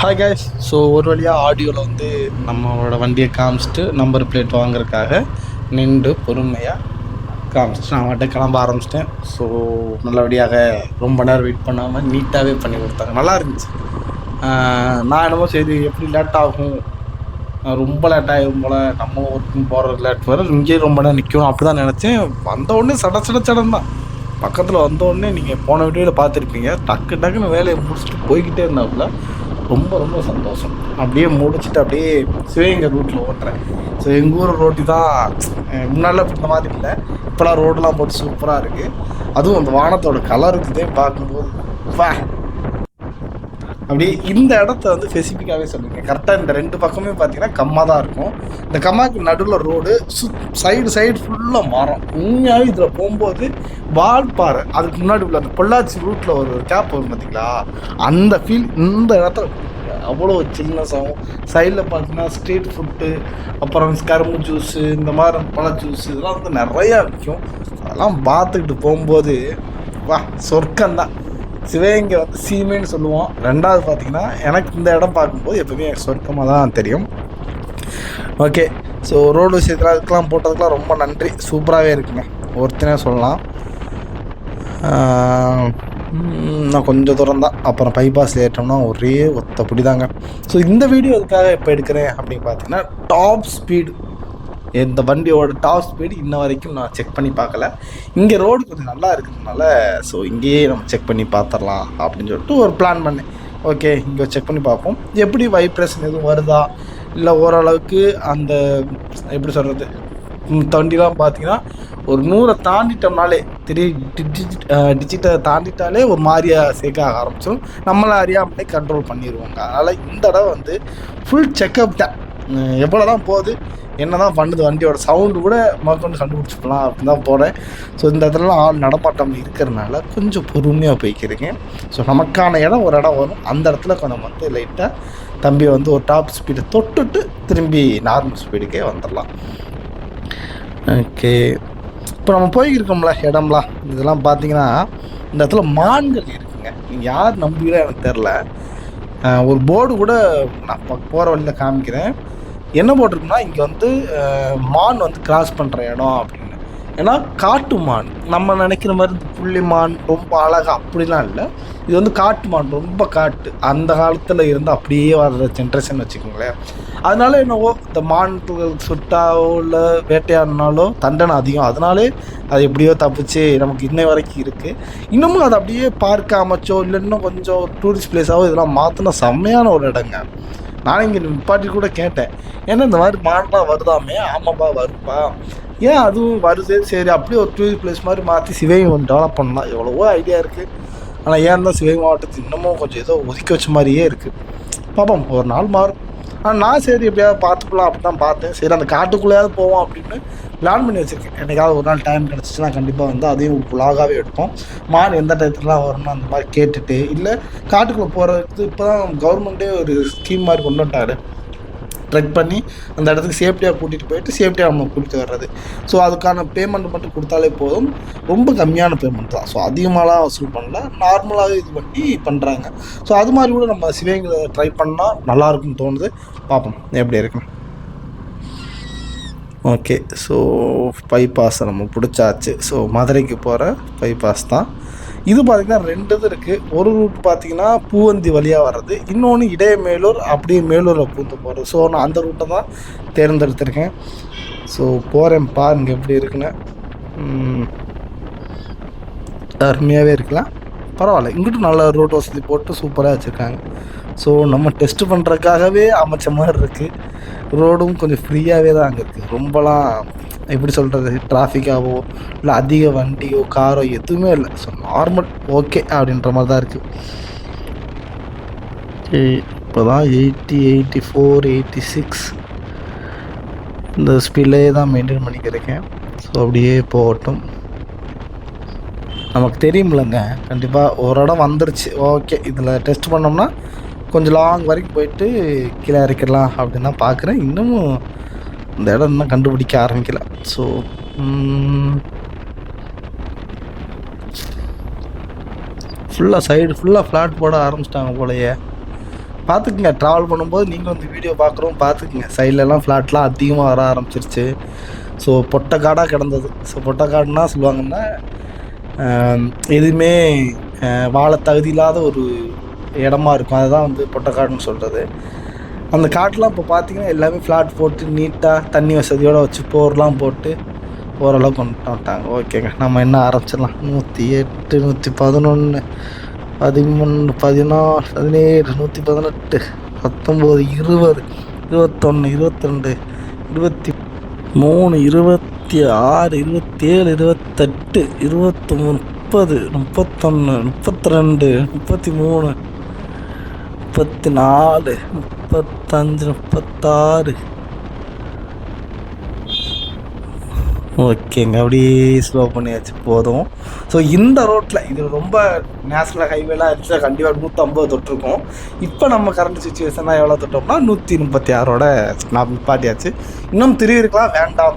Hi guys. So ஒரு வழியாக ஆடியோவில் வந்து நம்மளோட வண்டியை காமிச்சிட்டு நம்பர் பிளேட் வாங்குறதுக்காக நின்று பொறுமையாக காமிச்சிட்டு நான் மட்டும் கிளம்ப ஆரம்பிச்சிட்டேன். ஸோ நல்லபடியாக ரொம்ப நேரம் வெயிட் பண்ணாமல் நீட்டாகவே பண்ணி கொடுத்தாங்க, நல்லா இருந்துச்சு. நான் என்னமோ சரி எப்படி லேட் ஆகும், ரொம்ப லேட் ஆகும் போல், நம்ம ஒர்க்கும் போகிற லேட் வர இங்கேயே ரொம்ப நேரம் நிற்கணும் அப்படி தான் நினச்சேன். வந்தவுடனே சடன் தான். பக்கத்தில் வந்தோடனே நீங்கள் போன வீடியோவில் பார்த்துருப்பீங்க, டக்குன்னு வேலையை முடிச்சுட்டு போய்கிட்டே இருந்தாப்புல. ரொம்ப ரொம்ப சந்தோஷம். அப்படியே முடிச்சுட்டு அப்படியே சிவகங்கை ரூட்டில் ஓட்டுறேன். ஸோ எங்கள் ஊர் ரோட்டி தான் முன்னாடிலாம் இப்படி இந்த மாதிரி இல்லை, இப்போலாம் ரோடெலாம் போட்டு சூப்பராக இருக்குது. அதுவும் அந்த வானத்தோட கலர் இருக்குதே பார்க்கும்போது வா. அப்படியே இந்த இடத்த வந்து ஸ்பெசிஃபிக்காகவே சொல்லுங்கள். கரெக்டாக இந்த ரெண்டு பக்கமே பார்த்தீங்கன்னா கம்மா தான் இருக்கும். இந்த கம்மாவுக்கு நடுவில் ரோடு, சைடு ஃபுல்லாக மரம். உண்மையாகவே இதில் போகும்போது வால்பாறை, அதுக்கு முன்னாடி உள்ள அந்த பொள்ளாச்சி ரூட்டில் ஒரு கேப் வரும் பார்த்தீங்களா, அந்த ஃபீல் இந்த இடத்துல அவ்வளோ சில்னஸாகவும். சைடில் பார்த்தீங்கன்னா ஸ்ட்ரீட் ஃபுட்டு, அப்புறம் கரும்பு ஜூஸு, இந்த மாதிரி பழ ஜூஸு, இதெல்லாம் வந்து நிறையா விற்கும். அதெல்லாம் பார்த்துக்கிட்டு போகும்போது வா சொர்க்கந்தான். சிவகங்கை வந்து சீமைன்னு சொல்லுவோம். ரெண்டாவது பார்த்தீங்கன்னா எனக்கு இந்த இடம் பார்க்கும்போது எப்பவுமே சொர்க்கமாக தான் தெரியும். ஓகே, ஸோ ரோடு விஷயத்தில் அதுக்கெலாம் போட்டதுக்கெலாம் ரொம்ப நன்றி, சூப்பராகவே இருக்குங்க, ஒருத்தனே சொல்லலாம். நான் கொஞ்சம் தூரம் தான், அப்புறம் பைபாஸில் ஏற்றோம்னா ஒரே ஒத்தப்படி தாங்க. ஸோ இந்த வீடியோ எதுக்காக இப்போ எடுக்கிறேன் அப்படின்னு பார்த்தீங்கன்னா, டாப் ஸ்பீடு, இந்த வண்டியோட டாப் ஸ்பீடு இன்ன வரைக்கும் நான் செக் பண்ணி பார்க்கல. இங்கே ரோடு கொஞ்சம் நல்லா இருக்கிறதுனால ஸோ இங்கேயே நம்ம செக் பண்ணி பார்த்துடலாம் அப்படின்னு சொல்லிட்டு ஒரு பிளான் பண்ணேன். ஓகே, இங்கே செக் பண்ணி பார்ப்போம் எப்படி வைப்ரேஷன் எதுவும் வருதா, இல்லை ஓரளவுக்கு அந்த எப்படி சொல்கிறது, வண்டிலாம் பார்த்தீங்கன்னா ஒரு 100 தாண்டிட்டோம்னாலே 3 டிஜிட்டை தாண்டிட்டாலே ஒரு மாதிரியாக சேர்க்க ஆரம்பிச்சிடும். நம்மளை அறியாமலே கண்ட்ரோல் பண்ணிடுவாங்க. அதனால் இந்த தடவை வந்து ஃபுல் செக்கப் தான். எவ்வளோ தான் போகுது, என்ன தான் பண்ணுது, வண்டியோட சவுண்டு கூட மக்கள் கண்டுபிடிச்சிக்கலாம் அப்படின்னு தான் போகிறேன். ஸோ இந்த இடத்துலலாம் ஆள் நடமாட்டம் இருக்கிறதுனால கொஞ்சம் பொறுமையாக போய்க்கிறீங்க. ஸோ நமக்கான இடம் ஒரு இடம் வரும், அந்த இடத்துல கொஞ்சம் வந்து லைட்டாக தம்பி வந்து ஒரு டாப் ஸ்பீடை தொட்டுட்டு திரும்பி நார்மல் ஸ்பீடுக்கே வந்துடலாம். ஓகே, இப்போ நம்ம போய்க்கிருக்கோம்ல இடம்லாம், இதெல்லாம் பார்த்தீங்கன்னா இந்த இடத்துல மான்கள் இருக்குங்க. நீங்கள் யார் நம்புகிறா எனக்கு தெரில. ஒரு போர்டு கூட நான் போகிற வழியில் காமிக்கிறேன். என்ன போட்டிருக்குன்னா, இங்கே வந்து மான் வந்து கிராஸ் பண்ணுற இடம் அப்படின்னு. ஏன்னா காட்டு மான், நம்ம நினைக்கிற மாதிரி இந்த புள்ளி மான் ரொம்ப அழகாக அப்படிலாம் இல்லை. இது வந்து காட்டு மான், ரொம்ப காட்டு, அந்த காலத்தில் இருந்து அப்படியே வர்ற ஜென்ரேஷன் வச்சுக்கோங்களேன். அதனால என்னவோ இந்த மான்கள் சுட்டாவோ இல்லை வேட்டையாடினாலோ தண்டனை அதிகம், அதனாலே அது எப்படியோ தப்பிச்சு நமக்கு இன்னை வரைக்கும் இருக்குது. இன்னமும் அதை அப்படியே பார்க்க அமைச்சோ இல்லை இன்னும் கொஞ்சம் டூரிஸ்ட் பிளேஸாவோ இதெல்லாம் மாற்றினா செம்மையான ஒரு இடங்க. நானும் இங்கே நிப்பாட்டி கூட கேட்டேன், ஏன்னா இந்த மாதிரி மாடெலாம் வருதாமே. ஆமாப்பா வருப்பா, ஏன் அதுவும் வருது, சரி அப்படியே ஒரு டூரிஸ்ட் பிளேஸ் மாதிரி மாற்றி சிவகங்கை கொஞ்சம் டெவலப் பண்ணலாம், எவ்வளவோ ஐடியா இருக்குது. ஆனால் ஏன் தான் சிவகங்கை மாவட்டத்தை இன்னமும் கொஞ்சம் ஏதோ ஒதுக்கி வச்ச மாதிரியே இருக்குது. பார்ப்போம், ஒரு நாள் மாறும். ஆனால் நான் சரி எப்படியாவது பார்த்துக்கலாம் அப்படி தான் பார்த்தேன். சரி அந்த காட்டுக்குள்ளேயாவது போவோம் அப்படின்னு பிளான் பண்ணி வச்சுருக்கேன். என்றைக்காவது ஒரு நாள் டைம் கிடச்சிச்சுன்னா கண்டிப்பாக வந்து அதையும் விலாகாகவே எடுப்போம். மான் எந்த டயத்துலலாம் வரணும் அந்த மாதிரி கேட்டுட்டு, இல்லை காட்டுக்குள்ளே போகிறதுக்கு இப்போ தான் கவர்மெண்ட்டே ஒரு ஸ்கீம் மாதிரி கொண்டு வந்துட்டாரு. ட்ரெக் பண்ணி அந்த இடத்துக்கு சேஃப்டியாக கூட்டிகிட்டு போயிட்டு சேஃப்டியாக நம்ம கூட்டிகிட்டு வர்றது. ஸோ அதுக்கான பேமெண்ட் மட்டும் கொடுத்தாலே போதும், ரொம்ப கம்மியான பேமெண்ட் தான். ஸோ அதிகமாகலாம் வசூல் பண்ணல, நார்மலாகவே இது பண்ணி பண்ணுறாங்க. ஸோ அது மாதிரி கூட நம்ம சிவகங்கையில் ட்ரை பண்ணால் நல்லாயிருக்குன்னு தோணுது. பார்ப்போம் எப்படி இருக்குன்னு. ஓகே, ஸோ பைபாஸை நம்ம பிடிச்சாச்சு. ஸோ மதுரைக்கு போகிற பைபாஸ் தான் இது. பார்த்திங்கன்னா 2 இது இருக்குது. ஒரு ரூட் பார்த்திங்கன்னா பூவந்தி வழியாக வர்றது, இன்னொன்று இடையமேலூர், அப்படியே மேலூரில் பூந்து போகிறது. ஸோ நான் அந்த ரூட்டை தான் தேர்ந்தெடுத்திருக்கேன். ஸோ போகிறேன், பாருங்க எப்படி இருக்குன்னு. அருமையாகவே இருக்கலாம், பரவாயில்ல. இங்கிட்டும் நல்ல ரோட் வசதி போட்டு சூப்பராக வச்சுருக்காங்க. ஸோ நம்ம டெஸ்ட்டு பண்ணுறதுக்காகவே அமைச்ச மாதிரி இருக்குது. ரோடும் கொஞ்சம் ஃப்ரீயாகவே தான் அங்கே இருக்குது. ரொம்பலாம் எப்படி சொல்கிறது, டிராஃபிக்காகவோ இல்லை அதிக வண்டியோ காரோ எதுவுமே இல்லை. ஸோ நார்மல் ஓகே அப்படின்ற மாதிரி தான் இருக்குது. இப்போ தான் 80, 84, 86 இந்த ஸ்பீட்லேயே தான் மெயின்டைன் பண்ணிக்கிறேன். ஸோ அப்படியே போகட்டும். நமக்கு தெரியுமில்லங்க, கண்டிப்பாக ஒரு இடம் வந்துருச்சு, ஓகே இதில் டெஸ்ட் பண்ணோம்னா கொஞ்சம் லாங் வரைக்கும் போயிட்டு கீழே இறக்கிடலாம் அப்படின்னு தான் பார்க்குறேன். இன்னமும் இந்த இடம் இன்னும் கண்டுபிடிக்க ஆரம்பிக்கல. ஸோ ஃபுல்லாக சைடு ஃபுல்லாக ஃப்ளாட் போட ஆரம்பிச்சிட்டாங்க போலையே. பார்த்துக்குங்க. ட்ராவல் பண்ணும்போது நீங்கள் வந்து வீடியோ பார்க்குறோம் பார்த்துக்குங்க. சைட்லலாம் ஃப்ளாட்லாம் அதிகமாக வர ஆரம்பிச்சிருச்சு. ஸோ பொட்டக்காடாக கிடந்தது. ஸோ பொட்டக்காடுனா சொல்லுவாங்கன்னா எதுவுமே வாழ தகுதி இல்லாத ஒரு இடமா இருக்கும். அதுதான் வந்து பொட்டக்காடுன்னு சொல்கிறது. அந்த காட்டெலாம் இப்போ பார்த்தீங்கன்னா எல்லாமே ஃப்ளாட் போட்டு நீட்டாக தண்ணி வசதியோடு வச்சு போர்லாம் போட்டு ஓரளவு கொண்டு வந்துட்டாங்க. ஓகேங்க, நம்ம என்ன ஆரம்பிச்சிடலாம். 108, 111, 13, 14, 17, 118, 19, 20, 21, 22, 23, 26, 27, 28, 29, 30, 31, 32, 33, 34, 35, 36. ஓகேங்க, அப்படியே ஸ்லோ பண்ணியாச்சு போதும். ஸோ இந்த ரோட்டில் இது ரொம்ப நேஷ்னல் ஹைவேலாம் இருந்துச்சுன்னா கண்டிப்பாக 150 தொட்டிருக்கோம். இப்போ நம்ம கரண்ட் சுச்சுவேஷனாக எவ்வளோ தொட்டோம்னா 136 நான் நிப்பாட்டியாச்சு. இன்னும் திருவிருக்கலாம் வேண்டாம்.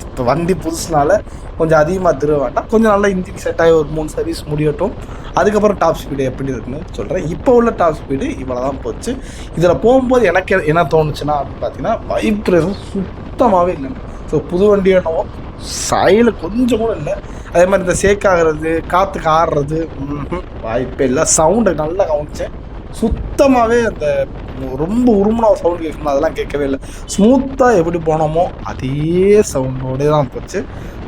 இப்போ வண்டி புதுசுனால கொஞ்சம் அதிகமாக திருவ வேண்டாம். கொஞ்சம் நல்லா இன்ஜின் செட் ஆகி ஒரு 3 சர்வீஸ் முடியட்டும். அதுக்கப்புறம் டாப் ஸ்பீடு எப்படி இருக்குன்னு சொல்கிறேன். இப்போ உள்ள டாப் ஸ்பீடு இவ்வளோ தான் போச்சு. இதில் போகும்போது எனக்கு என்ன தோணுச்சுன்னா அப்படின்னு பார்த்தீங்கன்னா வைப்ரேஷன் சுத்தமாகவே இல்லைங்க. ஸோ புது வண்டி என்னவோ சைடில் கொஞ்சம் கூட இல்லை. அதே மாதிரி இந்த ஷேக் ஆகிறது, காற்றுக்கு ஆடுறது வாய்ப்பே இல்லை. சவுண்டை நல்லா கவனித்தேன். சுத்தமாகவே அந்த ரொம்ப உருமுன சவுண்டு கேட்கணும், அதெல்லாம் கேட்கவே இல்லை. ஸ்மூத்தாக எப்படி போனோமோ அதே சவுண்டோடே தான் போச்சு.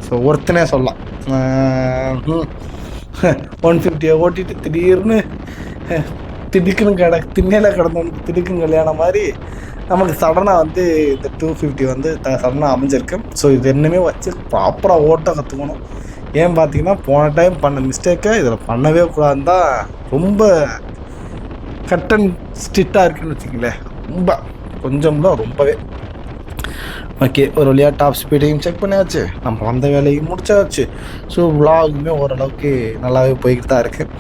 ஸோ ஒருத்தனே சொல்லலாம். 150 ஓட்டிட்டு திடீர்னு திடுக்குன்னு திண்ணையில் கிடந்தவனுக்கு திடுக்குன்னு கல்யாணம் மாதிரி நமக்கு சடனாக வந்து இந்த 250 வந்து சடனாக அமைஞ்சிருக்கு. ஸோ இது என்னமே வச்சு ப்ராப்பராக ஓட்ட கற்றுக்கணும். ஏன் பார்த்தீங்கன்னா போன டைம் பண்ண மிஸ்டேக்கை இதில் பண்ணவே கூடாதுன்னு தான் ரொம்ப கட் அண்ட் ஸ்ட்ரிக்டாக இருக்குன்னு வச்சுங்களேன். ரொம்ப கொஞ்சம் தான் ரொம்பவே. ஓகே, ஒரு வழியாக டாப் ஸ்பீடையும் செக் பண்ணியாச்சு, நம்ம வந்த வேலையும் முடிச்சாச்சு. ஸோ விலாகுமே ஓரளவுக்கு நல்லாவே போய்கிட்டு தான் இருக்குது.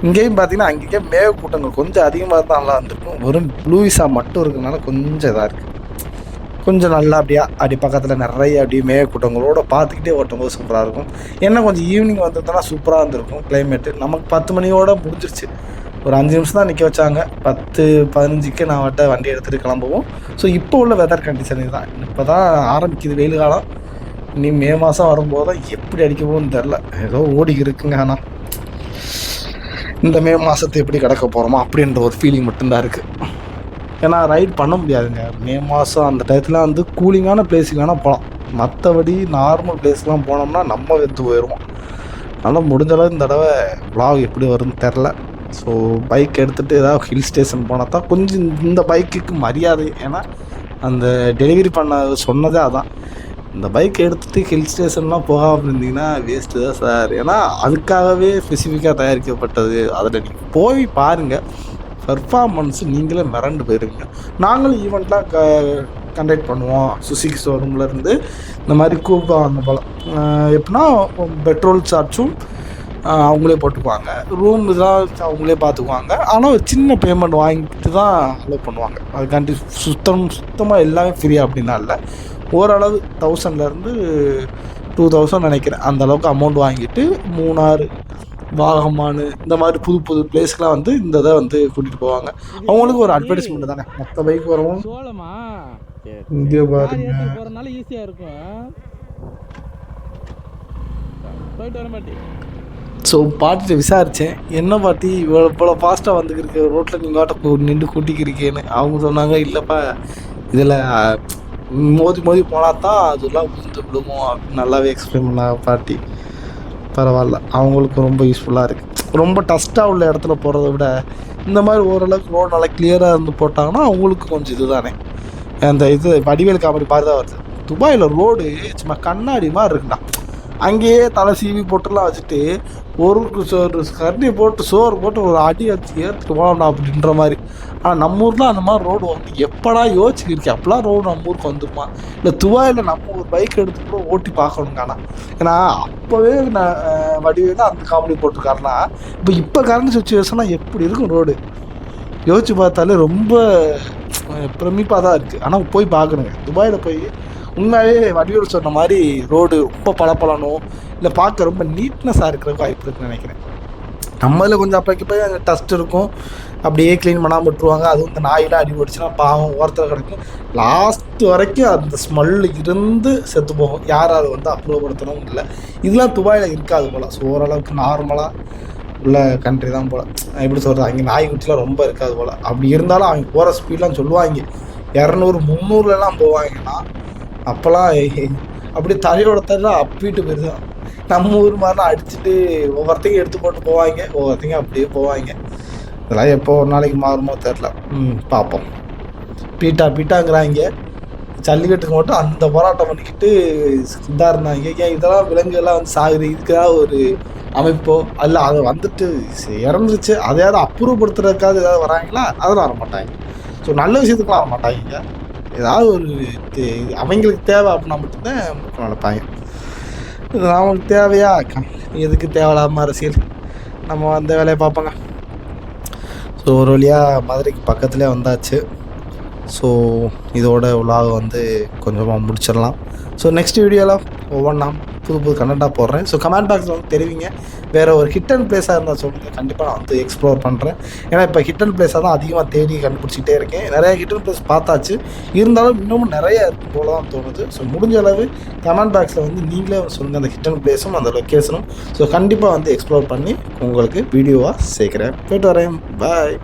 இங்கேயும் பார்த்தீங்கன்னா அங்கேயே மேக கூட்டங்கள் கொஞ்சம் அதிகமாக இருந்தால் நல்லா இருந்திருக்கும். வெறும் ப்ளூ விசா மட்டும் இருக்கிறதுனால கொஞ்சம் இதாக இருக்குது. கொஞ்சம் நல்லா அப்படி பக்கத்தில் நிறைய அப்படியே மேக கூட்டங்களோடு பார்த்துக்கிட்டே ஓட்டும்போது சூப்பராக இருக்கும். ஏன்னா கொஞ்சம் ஈவினிங் வந்ததுன்னா சூப்பராக இருந்திருக்கும் கிளைமேட்டு. நமக்கு 10 மணியோடு முடிஞ்சிருச்சு. ஒரு 5 நிமிஷம் தான் நிற்க வச்சாங்க. 10-15க்கு நான் வண்டி எடுத்துகிட்டு கிளம்புவோம். ஸோ இப்போ உள்ள வெதர் கண்டிஷன் இதுதான். இப்போ தான் ஆரம்பிக்குது வெயில் காலம். இனி மே மாதம் வரும்போது தான் எப்படி அடிக்க போகும்னு தெரில. ஏதோ ஓடி இருக்குங்க. ஆனால் இந்த மே மாதத்தை எப்படி கிடக்க போகிறோமோ அப்படின்ற ஒரு ஃபீலிங் மட்டும்தான் இருக்குது. ஏன்னா ரைட் பண்ண முடியாதுங்க மே மாதம். அந்த டயத்தில் வந்து கூலிங்கான பிளேஸுக்கு வேணால் போகலாம். மற்றபடி நார்மல் பிளேஸ்லாம் போனோம்னா நம்ம வெந்து போயிடுவோம். அதனால் முடிஞ்சளவு இந்த தடவை vlog எப்படி வரும்னு தெரில. ஸோ பைக் எடுத்துகிட்டு ஏதாவது ஹில் ஸ்டேஷன் போனால் தான் கொஞ்சம் இந்த பைக்குக்கு மரியாதை. ஏன்னா அந்த டெலிவரி பண்ண சொன்னதே அதான், இந்த பைக் எடுத்துகிட்டு ஹில் ஸ்டேஷன்லாம் போகாமல் இருந்தீங்கன்னா வேஸ்ட்டு தான் சார். ஏன்னா அதுக்காகவே ஸ்பெசிஃபிக்காக தயாரிக்கப்பட்டது. அதில் நீங்கள் போய் பாருங்கள், பர்ஃபார்மன்ஸு நீங்களே மிரண்டு போயிருங்க. நாங்களும் ஈவெண்ட்லாம் கண்டக்ட் பண்ணுவோம். சுசுகி ஷோரூம்லேருந்து இந்த மாதிரி கூப்பிடுவாங்க போல். எப்படின்னா பெட்ரோல் சார்ஜும் அவங்களே போட்டுக்குவாங்க, ரூம் இதெல்லாம் அவங்களே பார்த்துக்குவாங்க. ஆனால் ஒரு சின்ன பேமெண்ட் வாங்கிட்டு தான் அலோவ் பண்ணுவாங்க. அதுக்காண்டி சுத்தமாக எல்லாமே ஃப்ரீயாக அப்படின்னா இல்லை. ஓரளவு 1000லேருந்து 2000 நினைக்கிறேன், அந்த அளவுக்கு அமௌண்ட் வாங்கிட்டு மூணாறு, வாகமான் இந்த மாதிரி புது பிளேஸ்க்கெலாம் வந்து இந்த இதை வந்து கூட்டிகிட்டு போவாங்க. அவங்களுக்கு ஒரு அட்வர்டைஸ்மெண்ட் தானே. மொத்த பைக் வரவும் இங்கே பாருங்க ஈஸியாக இருக்கும். போயிட்டு வர மாட்டேன். ஸோ பாட்டிகிட்ட விசாரித்தேன், என்ன பாட்டி இவ்வளோ ஃபாஸ்ட்டாக வந்துக்கிருக்க ரோட்டில் நீங்கள் நின்று கூட்டிக்கிறீங்கன்னு. அவங்க சொன்னாங்க, இல்லைப்பா இதில் மோதி போனால் தான் அதெல்லாம் விழுகும் அப்படின்னு நல்லாவே எக்ஸ்பிளைன் பண்ணாங்க பாட்டி. பரவாயில்ல, அவங்களுக்கு ரொம்ப யூஸ்ஃபுல்லாக இருக்குது. ரொம்ப டஸ்ட்டாக உள்ள இடத்துல போகிறத விட இந்த மாதிரி ஓரளவுக்கு ரோடு நல்லா கிளியராக இருந்து போட்டாங்கன்னா அவங்களுக்கு கொஞ்சம் இது தானே. அந்த இது வடிவேல் காமெடி மாதிரி தான் வருது. துபாயில் ரோடு சும்மா கண்ணாடி மாதிரி இருக்குண்ணா. அங்கேயே தலை சீவி போட்டுலாம் வச்சுட்டு ஒரு கரண்டியை போட்டு சோறு போட்டு ஒரு அடி வச்சு ஏற்றுட்டு போகலாம்டா அப்படின்ற மாதிரி. ஆனால் நம்ம ஊரில் அந்த மாதிரி ரோடு வந்து எப்படா யோசிச்சுக்கிருக்கு. அப்போலாம் ரோடு நம்ம ஊருக்கு வந்துருமா? இல்லை துபாயில் நம்ம ஒரு பைக் எடுத்து கூட ஓட்டி பார்க்கணுங்க. ஆனால் ஏன்னா அப்போவே நான் வடிவேல அந்த காமெடி போட்டிருக்காருன்னா இப்போ கரண்ட் சுச்சுவேஷனாக எப்படி இருக்கும் ரோடு யோசிச்சு பார்த்தாலே ரொம்ப பிரமிப்பாக தான் இருக்குது. ஆனால் போய் பார்க்கணுங்க துபாயில் போய். உண்மையாகவே வடிவேல் சொன்ன மாதிரி ரோடு ரொம்ப பளபளனும் இல்லை பார்க்க ரொம்ப நீட்னஸாக இருக்கிறதுக்கு வாய்ப்பு இருக்குன்னு நினைக்கிறேன். நம்மளில் கொஞ்சம் அப்போக்கு போய் அங்கே டஸ்ட் இருக்கும், அப்படியே க்ளீன் பண்ணாமல் விட்டுருவாங்க. அதுவும் இந்த நாயெலாம் அடி ஓடிச்சுன்னா பாவம் ஓரத்தில் கிடக்கும். லாஸ்ட் வரைக்கும் அந்த ஸ்மெல் இருந்து செத்து போகும். யாரும் அதை வந்து அப்புறப்படுத்தணும் இல்லை. இதெல்லாம் துபாயில் இருக்காது போல். ஸோ ஓரளவுக்கு நார்மலாக உள்ள கண்ட்ரி தான் போல். எப்படி சொல்கிறது, அங்கே நாய்க்குட்டிலாம் ரொம்ப இருக்காது போல். அப்படி இருந்தாலும் அவங்க போகிற ஸ்பீட்லாம் சொல்லுவாங்க 200 300லலாம் போவாங்கன்னா, அப்போல்லாம் அப்படியே தலையோட தலை அப்பிட்டு போயிருதான். நம்ம ஊர் மாதிரிலாம் அடிச்சுட்டு ஒவ்வொருத்தையும் எடுத்து போட்டு போவாங்க, ஒவ்வொருத்தையும் அப்படியே போவாங்க. இதெல்லாம் எப்போ ஒரு நாளைக்கு மாறுமோ தெரில. பார்ப்போம். பீட்டாங்கிறாங்க. ஜல்லிக்கட்டுக்கு மட்டும் அந்த போராட்டம் பண்ணிக்கிட்டு இதாக இருந்தாங்க. ஏன் இதெல்லாம் விலங்குகள்லாம் வந்து சாகுது, இதுக்காக ஒரு அமைப்போ அல்ல அதை வந்துட்டு இறந்துருச்சு அதையாவது அப்புறப்படுத்துறதுக்காவது ஏதாவது வராங்களா? அதெல்லாம் வர மாட்டாங்க. ஸோ நல்ல விஷயத்துக்குலாம் வர மாட்டாங்க. ஏதாவது ஒரு அவங்களுக்கு தேவை அப்படின்னா மட்டும்தான் நினைப்பாங்க. இது அவங்களுக்கு தேவையா? எதுக்கு தேவையில்லாமல் அரசியல்? நம்ம அந்த வேலையை பார்ப்போங்க. ஸோ ஒரு வழியாக மதுரைக்கு பக்கத்துலேயே வந்தாச்சு. ஸோ இதோட உலாவை வந்து கொஞ்சமாக முடிச்சிடலாம். ஸோ நெக்ஸ்ட் வீடியோவில் ஒவ்வொன்றா புது கண்டென்ட்டாக போடுறேன். ஸோ கமெண்ட் பாக்ஸில் வந்து தெரிவிங்க. வேறு ஒரு ஹிட் அண்ட் பிளேஸாக இருந்தால் சொல்லுங்கள், கண்டிப்பாக நான் வந்து எக்ஸ்ப்ளோர் பண்ணுறேன். ஏன்னா இப்போ ஹிட் அண்ட் பிளேஸாக தான் அதிகமாக தேடி கண்டுபிடிச்சிட்டே இருக்கேன். நிறையா ஹிட் அண்ட் பிளேஸ் பார்த்தாச்சு, இருந்தாலும் இன்னமும் நிறைய இருக்கும் போல தான் தோணுது. ஸோ முடிஞ்ச அளவு கமெண்ட் பாக்ஸில் வந்து நீங்களே சொல்லுங்கள் அந்த ஹிட் அண்ட் பிளேஸும் அந்த லொக்கேஷனும். ஸோ கண்டிப்பாக வந்து எக்ஸ்ப்ளோர் பண்ணி உங்களுக்கு வீடியோவாக சேர்க்குறேன். போய்ட்டு வரேன். பாய்.